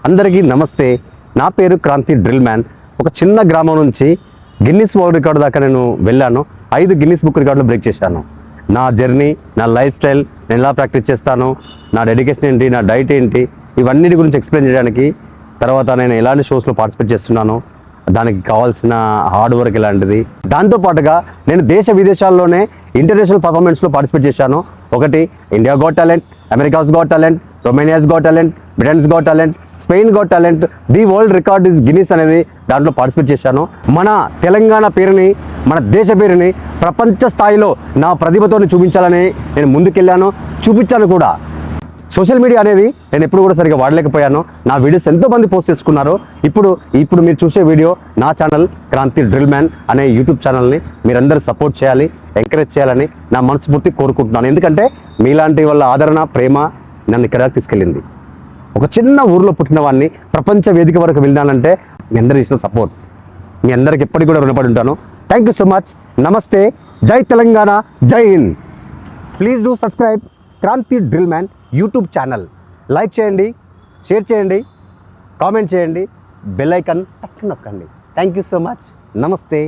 అందరికీ నమస్తే. నా పేరు క్రాంతి డ్రిల్ మ్యాన్. ఒక చిన్న గ్రామం నుంచి గిన్నిస్ వరల్డ్ రికార్డు దాకా నేను వెళ్ళాను. 5 గిన్నిస్ బుక్ రికార్డులు బ్రేక్ చేశాను. నా జర్నీ, నా లైఫ్ స్టైల్, నేను ఎలా ప్రాక్టీస్ చేస్తాను, నా డెడికేషన్ ఏంటి, నా డైట్ ఏంటి, ఇవన్నిటి గురించి ఎక్స్ప్లెయిన్ చేయడానికి, తర్వాత నేను ఎలాంటి షోస్లో పార్టిసిపేట్ చేస్తున్నాను, దానికి కావాల్సిన హార్డ్ వర్క్ ఎలాంటిది, దాంతోపాటుగా నేను దేశ విదేశాల్లోనే ఇంటర్నేషనల్ పర్ఫార్మెన్స్లో పార్టిసిపేట్ చేశాను. ఒకటి India got talent, America's got talent, Romania's got talent, Britain's got talent, Spain got talent, the world record is Guinness అనేది దాంట్లో పార్టిసిపేట్ చేశాను. మన తెలంగాణ పేరుని, మన దేశ పేరుని ప్రపంచ స్థాయిలో నా ప్రతిభతో చూపించాలని నేను ముందుకెళ్ళాను, చూపించాను కూడా. సోషల్ మీడియా అనేది నేను ఎప్పుడు కూడా సరిగా వాడలేకపోయాను. నా వీడియోస్ ఎంతోమంది పోస్ట్ చేసుకున్నారు. ఇప్పుడు మీరు చూసే వీడియో నా ఛానల్ క్రాంతి డ్రిల్ మ్యాన్ అనే యూట్యూబ్ ఛానల్ని మీరందరూ సపోర్ట్ చేయాలి, ఎంకరేజ్ చేయాలని నా మనస్ఫూర్తి కోరుకుంటున్నాను. ఎందుకంటే మీలాంటి వాళ్ళ ఆదరణ, ప్రేమ నన్ను ఇక్కడ తీసుకెళ్ళింది. ఒక చిన్న ఊరిలో పుట్టిన వాడిని ప్రపంచ వేదిక వరకు వెళ్ళానంటే మీ అందరూ ఇచ్చిన సపోర్ట్, మీ అందరికి ఎప్పటికి కూడా రుణపడి ఉంటాను. Thank you so much. నమస్తే. జై తెలంగాణ, జై Hind. Please do subscribe Kranthi drill man YouTube channel. Like చేయండి, షేర్ చేయండి, కామెంట్ చేయండి, బెల్ ఐకాన్ టక్ నొక్కండి. Thank you so much. నమస్తే.